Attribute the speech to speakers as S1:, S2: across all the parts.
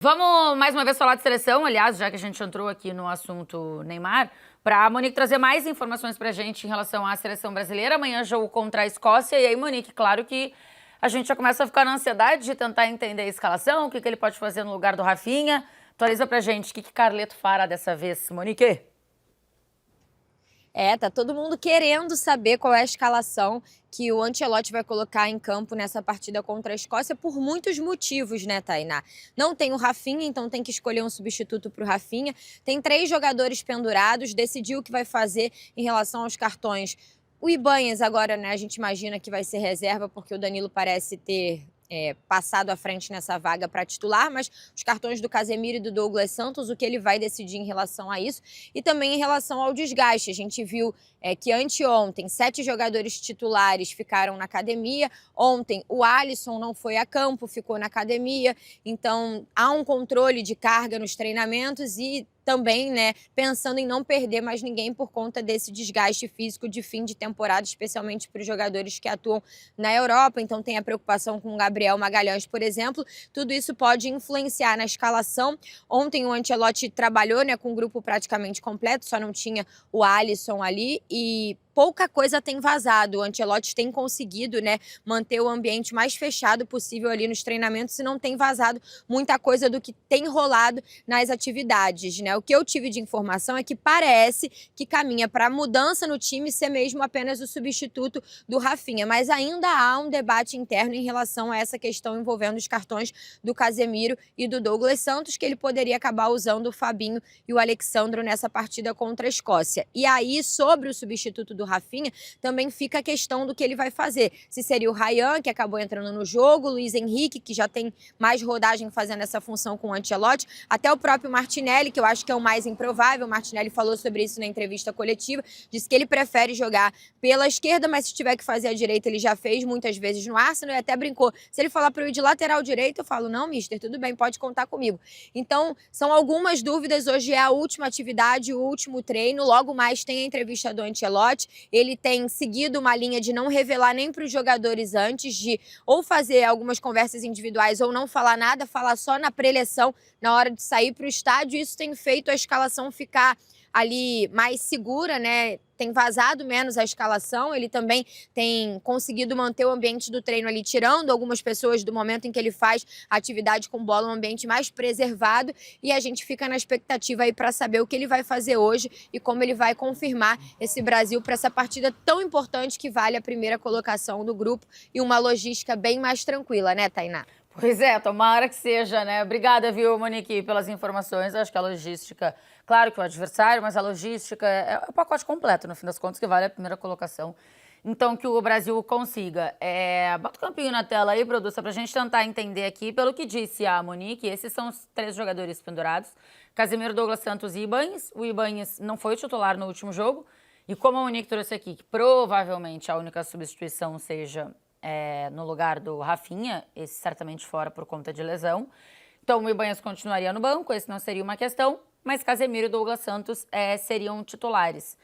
S1: Vamos mais uma vez falar de seleção, aliás, já que a gente entrou aqui no assunto Neymar, para a Monique trazer mais informações para a gente em relação à seleção brasileira. Amanhã jogo contra a Escócia. E aí, Monique, claro que a gente já começa a ficar na ansiedade de tentar entender a escalação, o que ele pode fazer no lugar do Rafinha. Atualiza pra gente o que Carleto fará dessa vez, Monique.
S2: Tá todo mundo querendo saber qual é a escalação que o Ancelotti vai colocar em campo nessa partida contra a Escócia por muitos motivos, né, Tainá? Não tem o Rafinha, então tem que escolher um substituto para o Rafinha. Tem 3 jogadores pendurados, decidiu o que vai fazer em relação aos cartões. O Ibanhas agora, né, a gente imagina que vai ser reserva, porque o Danilo parece ter passado à frente nessa vaga para titular, mas os cartões do Casemiro e do Douglas Santos, o que ele vai decidir em relação a isso, e também em relação ao desgaste. A gente viu que anteontem 7 jogadores titulares ficaram na academia, ontem o Alisson não foi a campo, ficou na academia, então há um controle de carga nos treinamentos e também, né, pensando em não perder mais ninguém por conta desse desgaste físico de fim de temporada, especialmente para os jogadores que atuam na Europa. Então tem a preocupação com o Gabriel Magalhães, por exemplo. Tudo isso pode influenciar na escalação. Ontem o Ancelotti trabalhou, né, com o grupo praticamente completo, só não tinha o Alisson ali e pouca coisa tem vazado. O Ancelotti tem conseguido, né, manter o ambiente mais fechado possível ali nos treinamentos e não tem vazado muita coisa do que tem rolado nas atividades, né? O que eu tive de informação é que parece que caminha para mudança no time ser mesmo apenas o substituto do Rafinha, mas ainda há um debate interno em relação a essa questão envolvendo os cartões do Casemiro e do Douglas Santos, que ele poderia acabar usando o Fabinho e o Alexandro nessa partida contra a Escócia. E aí, sobre o substituto do Rafinha, também fica a questão do que ele vai fazer. Se seria o Ryan, que acabou entrando no jogo, o Luiz Henrique, que já tem mais rodagem fazendo essa função com o Ancelotti, até o próprio Martinelli, que eu acho que é o mais improvável. O Martinelli falou sobre isso na entrevista coletiva, disse que ele prefere jogar pela esquerda, mas se tiver que fazer a direita, ele já fez muitas vezes no Arsenal e até brincou. Se ele falar para eu ir de lateral direito, eu falo, não, mister, tudo bem, pode contar comigo. Então, são algumas dúvidas. Hoje é a última atividade, o último treino. Logo mais tem a entrevista do Ancelotti. Ele tem seguido uma linha de não revelar nem para os jogadores antes, de ou fazer algumas conversas individuais ou não falar nada, falar só na preleção, na hora de sair para o estádio. Isso tem feito a escalação ficar ali mais segura, né? Tem vazado menos a escalação, ele também tem conseguido manter o ambiente do treino ali, tirando algumas pessoas do momento em que ele faz atividade com bola, um ambiente mais preservado, e a gente fica na expectativa aí para saber o que ele vai fazer hoje e como ele vai confirmar esse Brasil para essa partida tão importante que vale a primeira colocação do grupo e uma logística bem mais tranquila, né, Tainá?
S1: Pois é, tomara que seja, né? Obrigada, viu, Monique, pelas informações. Acho que a logística, claro que o adversário, mas a logística é o pacote completo, no fim das contas, que vale a primeira colocação. Então, que o Brasil consiga. Bota o campinho na tela aí, produção, pra gente tentar entender aqui. Pelo que disse a Monique, esses são os 3 jogadores pendurados. Casemiro, Douglas Santos e Ibanhas. O Ibanhas não foi titular no último jogo. E como a Monique trouxe aqui, que provavelmente a única substituição seja no lugar do Rafinha, esse certamente fora por conta de lesão. Então o Ibanhas continuaria no banco, esse não seria uma questão, mas Casemiro e Douglas Santos seriam titulares.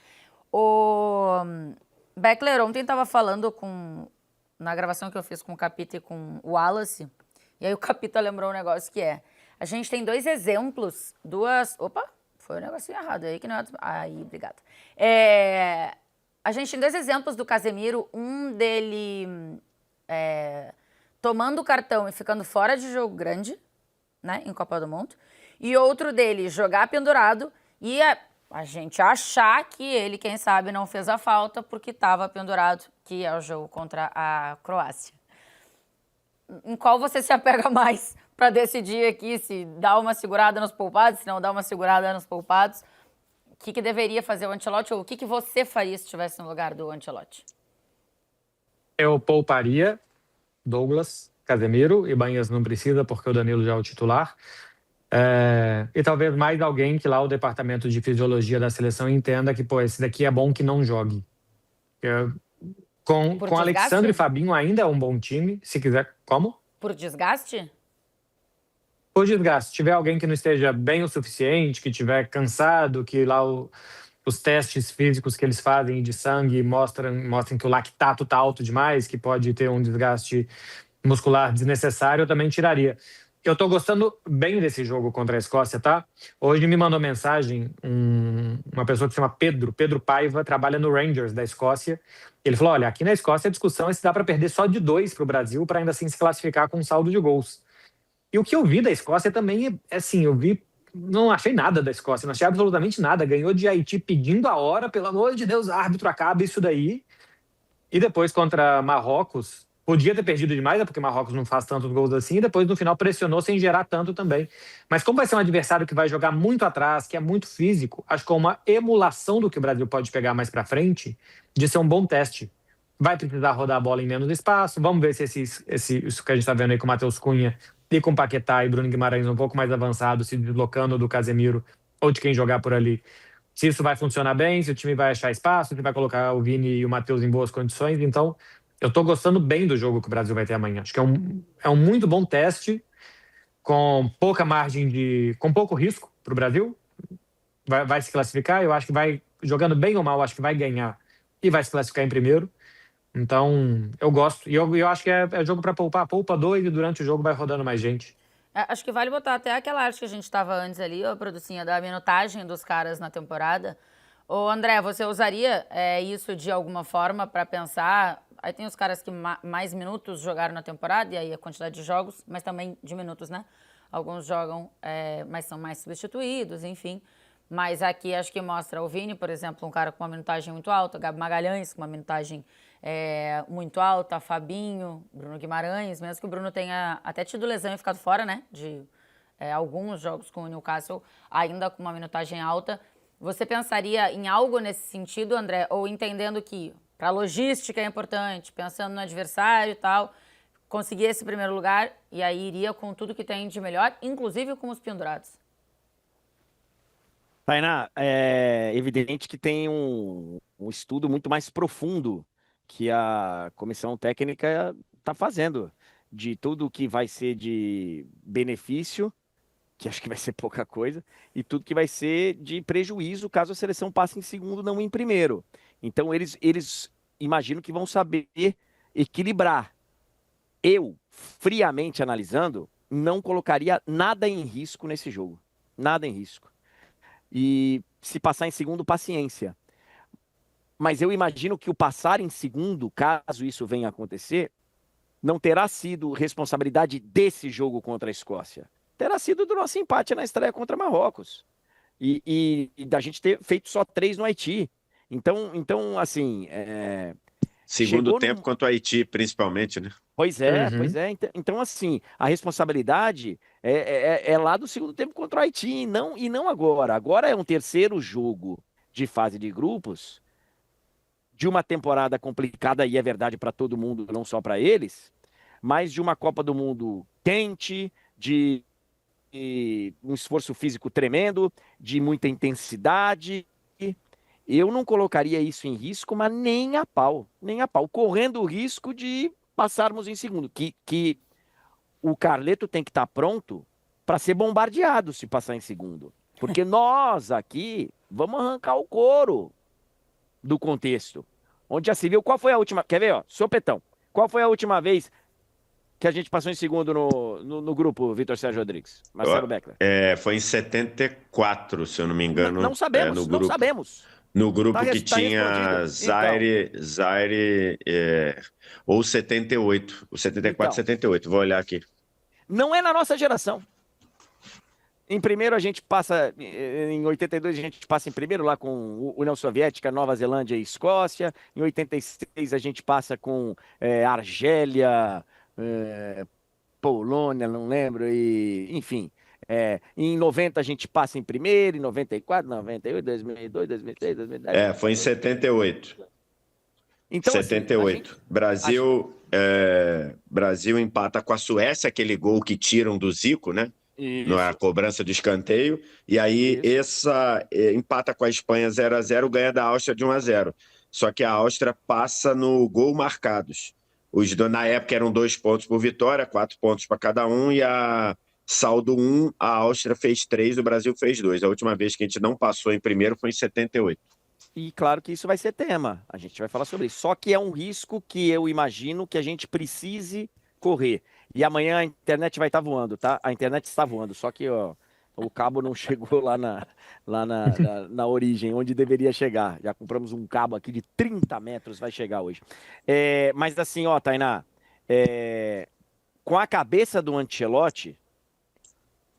S1: O Beckler ontem estava falando na gravação que eu fiz com o Capita e com o Wallace, e aí o Capita lembrou um negócio que a gente tem 2 exemplos, Opa, foi um negocinho errado aí, que não é... Aí, obrigada. A gente tem 2 exemplos do Casemiro, um dele tomando o cartão e ficando fora de jogo grande, né, em Copa do Mundo, e outro dele jogar pendurado e a gente achar que ele, quem sabe, não fez a falta porque estava pendurado, que é o jogo contra a Croácia. Em qual você se apega mais para decidir aqui se dá uma segurada nos poupados, se não dá uma segurada nos poupados? O que deveria fazer o Ancelotti ou o que você faria se estivesse no lugar do Ancelotti?
S3: Eu pouparia Douglas, Casemiro, Ibanhas não precisa porque o Danilo já é o titular. E talvez mais alguém que lá o departamento de fisiologia da seleção entenda que, esse daqui é bom que não jogue. Com Alexandre e Fabinho ainda é um bom time, se quiser. Como?
S1: Por desgaste?
S3: Por desgaste. Se tiver alguém que não esteja bem o suficiente, que estiver cansado, que lá os testes físicos que eles fazem de sangue mostram que o lactato está alto demais, que pode ter um desgaste muscular desnecessário, eu também tiraria. Eu tô gostando bem desse jogo contra a Escócia, tá? Hoje me mandou mensagem uma pessoa que se chama Pedro Paiva, trabalha no Rangers da Escócia. Ele falou: olha, aqui na Escócia a discussão é se dá para perder só de 2 para o Brasil para ainda assim se classificar com um saldo de gols. E o que eu vi da Escócia também é assim, não achei nada da Escócia, não achei absolutamente nada. Ganhou de Haiti pedindo a hora, pelo amor de Deus, árbitro, acaba isso daí. E depois contra Marrocos, podia ter perdido demais, né, porque Marrocos não faz tantos gols assim, e depois no final pressionou sem gerar tanto também. Mas como vai ser um adversário que vai jogar muito atrás, que é muito físico, acho que é uma emulação do que o Brasil pode pegar mais pra frente, de ser um bom teste. Vai precisar rodar a bola em menos espaço, vamos ver se isso que a gente tá vendo aí com o Matheus Cunha e com o Paquetá e Bruno Guimarães um pouco mais avançado, se deslocando do Casemiro ou de quem jogar por ali, se isso vai funcionar bem, se o time vai achar espaço, se vai colocar o Vini e o Matheus em boas condições. Então, eu tô gostando bem do jogo que o Brasil vai ter amanhã. Acho que é um muito bom teste, com pouca margem com pouco risco para o Brasil. Vai se classificar, eu acho que vai, jogando bem ou mal, acho que vai ganhar e vai se classificar em primeiro. Então, eu gosto. E eu acho que é jogo para poupar. Poupa 2 e durante o jogo vai rodando mais gente.
S1: Acho que vale botar até aquela arte que a gente estava antes ali, a producinha da minutagem dos caras na temporada. Ô André, você usaria isso de alguma forma para pensar? Aí tem os caras que mais minutos jogaram na temporada, e aí a quantidade de jogos, mas também de minutos, né? Alguns jogam, mas são mais substituídos, enfim. Mas aqui acho que mostra o Vini, por exemplo, um cara com uma minutagem muito alta, Gabi Magalhães com uma minutagem muito alta, Fabinho, Bruno Guimarães, mesmo que o Bruno tenha até tido lesão e ficado fora, né, de alguns jogos com o Newcastle, ainda com uma minutagem alta. Você pensaria em algo nesse sentido, André? Ou entendendo que para a logística é importante, pensando no adversário e tal, conseguir esse primeiro lugar e aí iria com tudo que tem de melhor, inclusive com os pendurados?
S4: Tainá, é evidente que tem um estudo muito mais profundo que a comissão técnica está fazendo de tudo que vai ser de benefício, que acho que vai ser pouca coisa, e tudo que vai ser de prejuízo caso a seleção passe em segundo, não em primeiro. Então eles imagino que vão saber equilibrar. Eu, friamente analisando, não colocaria nada em risco nesse jogo. Nada em risco. E se passar em segundo, paciência. Mas eu imagino que o passar em segundo, caso isso venha a acontecer, não terá sido responsabilidade desse jogo contra a Escócia. Terá sido do nosso empate na estreia contra Marrocos. E da gente ter feito só 3 no Haiti. Então assim...
S5: Segundo tempo contra o Haiti, principalmente, né?
S4: Pois é. Então, assim, a responsabilidade é lá do segundo tempo contra o Haiti, e não agora. Agora é um terceiro jogo de fase de grupos, de uma temporada complicada, e é verdade para todo mundo, não só para eles, mas de uma Copa do Mundo quente, de um esforço físico tremendo, de muita intensidade. Eu não colocaria isso em risco, mas nem a pau, correndo o risco de passarmos em segundo, que o Carleto tem que estar pronto para ser bombardeado se passar em segundo, porque nós aqui vamos arrancar o couro do contexto, onde já se viu. Qual foi a última, quer ver, ó, sopetão, qual foi a última vez que a gente passou em segundo no grupo, Vitor Sérgio Rodrigues, Marcelo Beckler?
S5: Foi em 74, se eu não me engano.
S4: Não sabemos, não sabemos.
S5: No grupo que tinha Zaire, ou 78, o 74, 78, vou olhar aqui.
S4: Não é na nossa geração. Em primeiro a gente passa, em 82 a gente passa em primeiro lá com União Soviética, Nova Zelândia e Escócia. Em 86 a gente passa com Argélia, Polônia, não lembro, e enfim... em 90 a gente passa em primeiro, em 94, 98, 2002, 2003, 2010.
S5: Foi em 78.
S4: Então,
S5: 78. Assim, Brasil empata com a Suécia, aquele gol que tiram do Zico, né? Na cobrança do escanteio. E aí empata com a Espanha 0-0, ganha da Áustria de 1-0. Só que a Áustria passa no gol marcados. Na época eram 2 pontos por vitória, 4 pontos para cada um, e saldo 1, a Áustria fez 3, o Brasil fez 2. A última vez que a gente não passou em primeiro foi em 78.
S4: E claro que isso vai ser tema, a gente vai falar sobre isso. Só que é um risco que eu imagino que a gente precise correr. E amanhã a internet vai estar voando, tá? A internet está voando, só que ó, o cabo não chegou lá na origem, onde deveria chegar. Já compramos um cabo aqui de 30 metros, vai chegar hoje. Mas assim, ó, Tainá, com a cabeça do Ancelotti,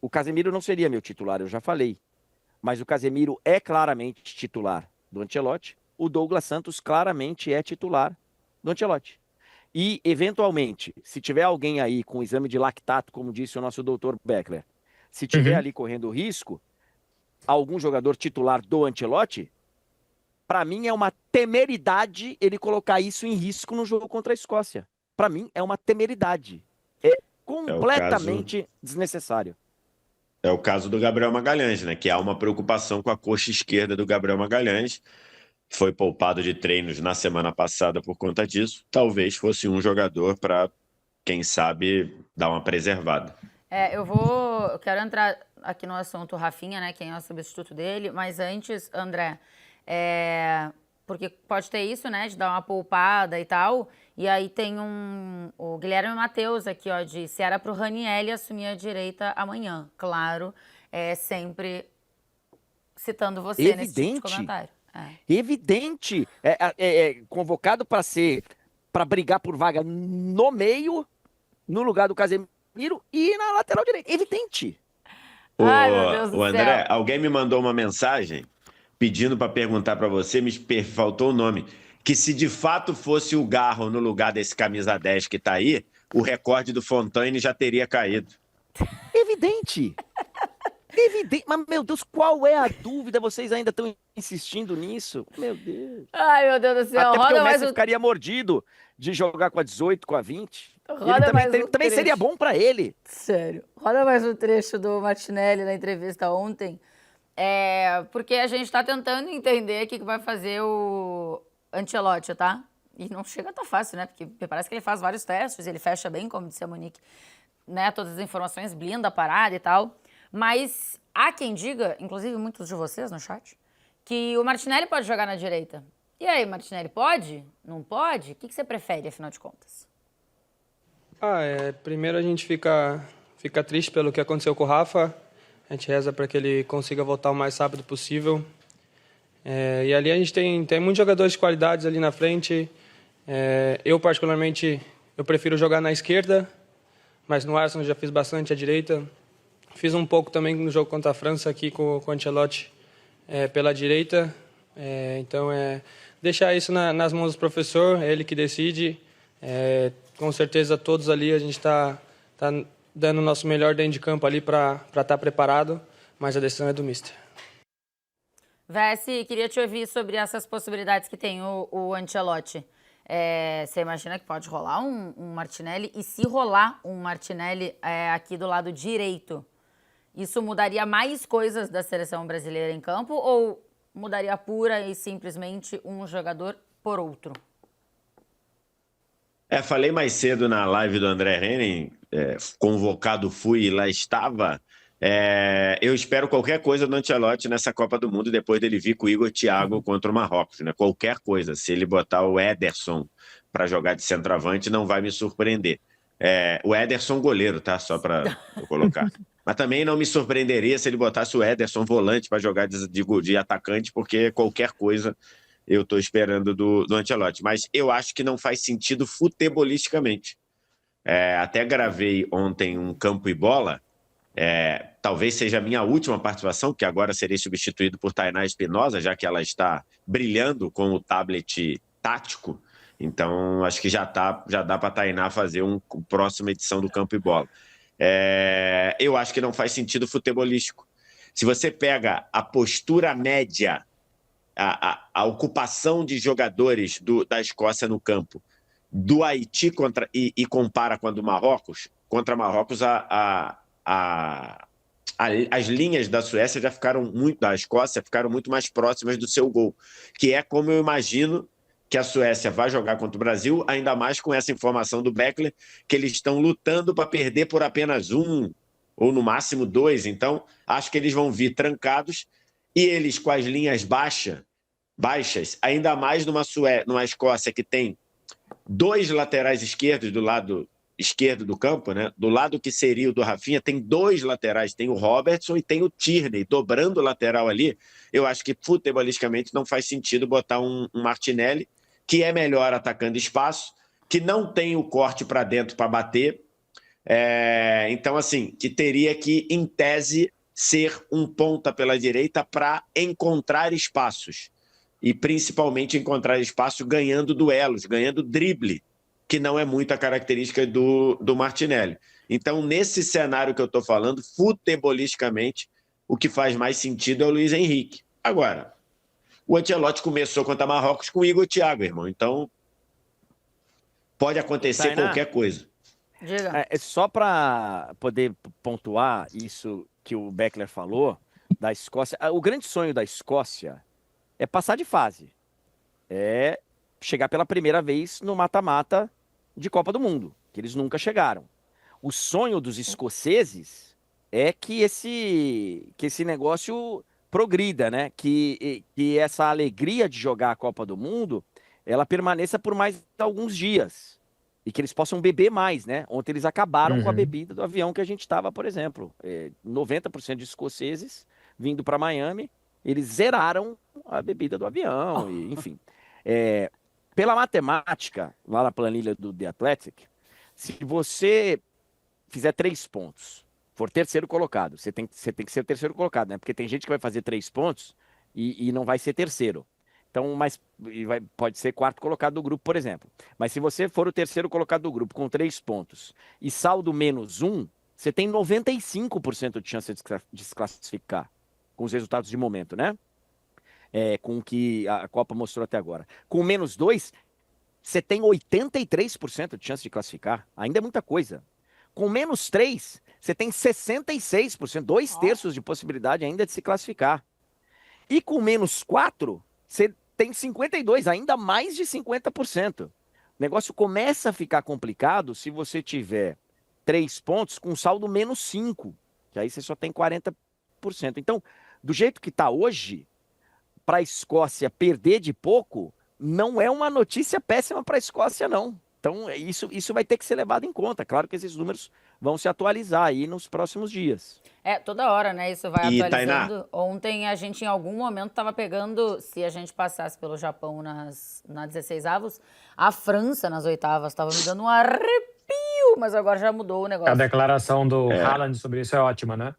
S4: o Casemiro não seria meu titular, eu já falei. Mas o Casemiro é claramente titular do Ancelotti. O Douglas Santos claramente é titular do Ancelotti. E, eventualmente, se tiver alguém aí com exame de lactato, como disse o nosso doutor Beckler, se tiver ali correndo risco, algum jogador titular do Ancelotti, para mim é uma temeridade ele colocar isso em risco no jogo contra a Escócia. Para mim é uma temeridade. É completamente desnecessário.
S5: É o caso do Gabriel Magalhães, né? Que há uma preocupação com a coxa esquerda do Gabriel Magalhães. Foi poupado de treinos na semana passada por conta disso. Talvez fosse um jogador para, quem sabe, dar uma preservada.
S1: Eu quero entrar aqui no assunto Rafinha, né? Quem é o substituto dele. Mas antes, André, porque pode ter isso, né? De dar uma poupada e tal. E aí tem o Guilherme Matheus aqui, ó, de se era pro Ranieri assumir a direita amanhã. Claro, sempre citando você nesse tipo de comentário.
S4: Evidente. Convocado para brigar por vaga no meio, no lugar do Casemiro e na lateral direita. Evidente.
S1: Ai, meu Deus do
S5: André,
S1: céu.
S5: alguém me mandou uma mensagem pedindo para perguntar para você, faltou o nome, que se de fato fosse o Garro no lugar desse camisa 10 que tá aí, o recorde do Fontaine já teria caído.
S4: Evidente. Evidente. Mas, meu Deus, qual é a dúvida? Vocês ainda estão insistindo nisso? Meu Deus.
S1: Ai, meu Deus do céu.
S4: Até porque
S1: Roda
S4: o
S1: mais
S4: Messi ficaria mordido de jogar com a 18, com a 20.
S1: Roda
S4: Ele também seria bom para ele.
S1: Sério. Roda mais um trecho do Martinelli na entrevista ontem. Porque a gente tá tentando entender o que vai fazer o Ancelotti, tá? E não chega tão fácil, né? Porque parece que ele faz vários testes, ele fecha bem, como disse a Monique, né? Todas as informações, blinda a parada e tal. Mas há quem diga, inclusive muitos de vocês no chat, que o Martinelli pode jogar na direita. E aí, Martinelli, pode? Não pode? O que você prefere, afinal de contas?
S6: Primeiro a gente fica triste pelo que aconteceu com o Rafa. A gente reza para que ele consiga voltar o mais rápido possível. E ali a gente tem muitos jogadores de qualidades ali na frente. Eu, particularmente, eu prefiro jogar na esquerda, mas no Arsenal já fiz bastante à direita. Fiz um pouco também no jogo contra a França aqui com o Ancelotti pela direita. Então, deixar isso nas mãos do professor, é ele que decide. Com certeza, todos ali a gente está dando o nosso melhor dentro de campo ali para estar preparado, mas a decisão é do mister.
S1: Vessi, queria te ouvir sobre essas possibilidades que tem o Ancelotti. Você imagina que pode rolar um Martinelli? E se rolar um Martinelli aqui do lado direito, isso mudaria mais coisas da seleção brasileira em campo ou mudaria pura e simplesmente um jogador por outro?
S5: Falei mais cedo na live do André Henning, convocado fui e lá estava. Eu espero qualquer coisa do Ancelotti nessa Copa do Mundo depois dele vir com o Igor Thiago contra o Marrocos, né? Qualquer coisa. Se ele botar o Ederson para jogar de centroavante, não vai me surpreender. O Ederson goleiro, tá? Só para eu colocar. Mas também não me surpreenderia se ele botasse o Ederson volante para jogar de atacante, porque qualquer coisa eu estou esperando do Ancelotti. Mas eu acho que não faz sentido futebolisticamente. Até gravei ontem um Campo e Bola. Talvez seja a minha última participação, que agora serei substituído por Tainá Espinosa, já que ela está brilhando com o tablet tático. Então, acho que já dá para a Tainá fazer uma próxima edição do Campo e Bola. Eu acho que não faz sentido futebolístico. Se você pega a postura média, a ocupação de jogadores da Escócia no campo, do Haiti e compara com a do Marrocos, contra Marrocos as linhas da Suécia da Escócia ficaram muito mais próximas do seu gol, que é como eu imagino que a Suécia vai jogar contra o Brasil, ainda mais com essa informação do Beckler, que eles estão lutando para perder por apenas 1 ou no máximo 2. Então, acho que eles vão vir trancados e eles com as linhas baixas, ainda mais numa Escócia que tem 2 laterais esquerdos do lado esquerdo do campo, né? Do lado que seria o do Rafinha, tem 2 laterais, tem o Robertson e tem o Tierney, dobrando o lateral ali. Eu acho que futebolisticamente não faz sentido botar um Martinelli, que é melhor atacando espaço, que não tem o corte para dentro para bater. Então, assim, que teria que, em tese, ser um ponta pela direita para encontrar espaços. E principalmente encontrar espaço ganhando duelos, ganhando drible, que não é muito a característica do Martinelli. Então, nesse cenário que eu estou falando, futebolisticamente, o que faz mais sentido é o Luiz Henrique. Agora, o Ancelotti começou contra Marrocos com o Igor Thiago, irmão. Então, pode acontecer
S4: Tainá,
S5: qualquer coisa.
S1: Diga.
S4: Só para poder pontuar isso que o Beckler falou, da Escócia. O grande sonho da Escócia é passar de fase. É chegar pela primeira vez no mata-mata de Copa do Mundo, que eles nunca chegaram. O sonho dos escoceses é que esse negócio progrida, né? Que essa alegria de jogar a Copa do Mundo, ela permaneça por mais alguns dias. E que eles possam beber mais, né? Ontem eles acabaram com a bebida do avião que a gente estava, por exemplo. 90% de escoceses vindo para Miami, eles zeraram a bebida do avião, e, enfim. Pela matemática, lá na planilha do The Athletic, se você fizer 3 pontos, for terceiro colocado, você tem que ser terceiro colocado, né? Porque tem gente que vai fazer 3 pontos e não vai ser terceiro. Então, pode ser quarto colocado do grupo, por exemplo. Mas se você for o terceiro colocado do grupo com 3 pontos e saldo -1, você tem 95% de chance de se classificar com os resultados de momento, né? Com o que a Copa mostrou até agora. Com -2, você tem 83% de chance de classificar. Ainda é muita coisa. Com -3, você tem 66%, 2/3 de possibilidade ainda de se classificar. E com -4, você tem 52%, ainda mais de 50%. O negócio começa a ficar complicado se você tiver 3 pontos com saldo -5, que aí você só tem 40%. Então, do jeito que está hoje, para a Escócia perder de pouco, não é uma notícia péssima para a Escócia, não. Então, isso vai ter que ser levado em conta. Claro que esses números vão se atualizar aí nos próximos dias.
S1: Toda hora, né? Isso vai
S5: E,
S1: atualizando.
S5: Tainá?
S1: Ontem a gente, em algum momento, estava pegando, se a gente passasse pelo Japão na 16avos, a França nas oitavas. Estava me dando um arrepio, mas agora já mudou o negócio.
S3: A declaração do Haaland sobre isso é ótima, né?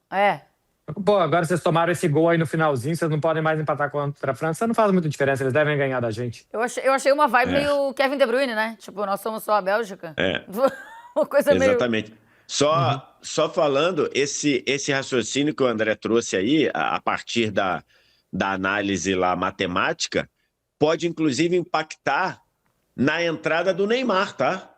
S3: Pô, agora vocês tomaram esse gol aí no finalzinho, vocês não podem mais empatar contra a França. Não faz muita diferença, eles devem ganhar da gente.
S1: Eu achei uma vibe meio Kevin De Bruyne, né? Tipo, nós somos só a Bélgica. Uma coisa meio...
S5: Exatamente. Só falando, esse raciocínio que o André trouxe aí, a partir da análise lá matemática, pode inclusive impactar na entrada do Neymar, tá?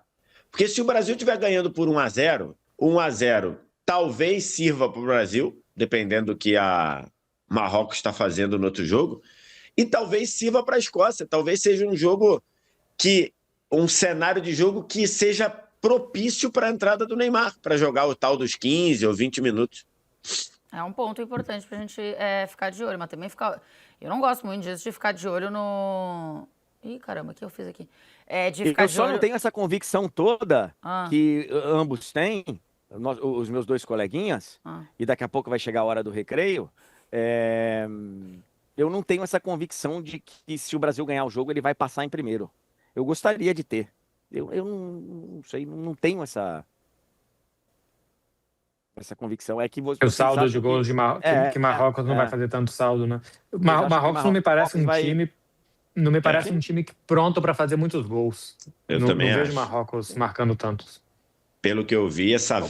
S5: Porque se o Brasil estiver ganhando por 1-0, 1-0 talvez sirva para o Brasil, dependendo do que a Marrocos está fazendo no outro jogo, e talvez sirva para a Escócia, talvez seja um cenário de jogo que seja propício para a entrada do Neymar, para jogar o tal dos 15 ou 20 minutos.
S1: É um ponto importante pra gente ficar de olho, mas também ficar... Eu não gosto muito disso, de ficar de olho no... Ih, caramba, o que eu fiz aqui?
S4: Eu só não tenho essa convicção toda que ambos têm, os meus 2 coleguinhas, e daqui a pouco vai chegar a hora do recreio. Eu não tenho essa convicção de que se o Brasil ganhar o jogo, ele vai passar em primeiro. Eu gostaria de ter. Eu não sei, não tenho essa convicção. É que você
S3: o saldo de gols de Marrocos não vai fazer tanto saldo, né? Marrocos não me parece não me parece um time pronto para fazer muitos gols.
S5: Eu
S3: não
S5: também
S3: vejo
S5: acho.
S3: Marrocos marcando tantos.
S5: Pelo que eu vi, essa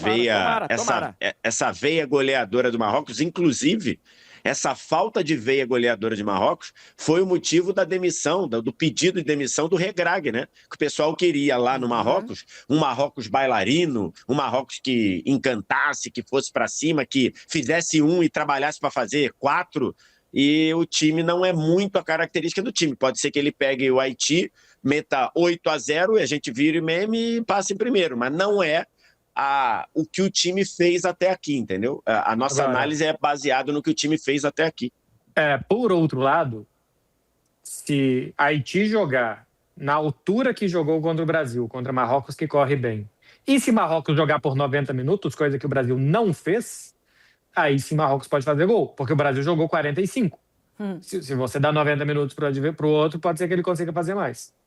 S5: veia goleadora do Marrocos, inclusive, essa falta de veia goleadora de Marrocos foi o motivo da demissão, do pedido de demissão do Regrag, né? Que o pessoal queria lá no Marrocos, um Marrocos bailarino, um Marrocos que encantasse, que fosse para cima, que fizesse 1 e trabalhasse para fazer 4, e o time não é muito a característica do time. Pode ser que ele pegue o Haiti, meta 8-0 e a gente vire meme e passe em primeiro, mas não é o que o time fez até aqui, entendeu? A nossa análise é baseada no que o time fez até aqui.
S3: Por outro lado, se Haiti jogar na altura que jogou contra o Brasil, contra Marrocos, que corre bem, E se Marrocos jogar por 90 minutos, coisa que o Brasil não fez, aí sim Marrocos pode fazer gol, porque o Brasil jogou 45. Se você dá 90 minutos para o outro, pode ser que ele consiga fazer mais.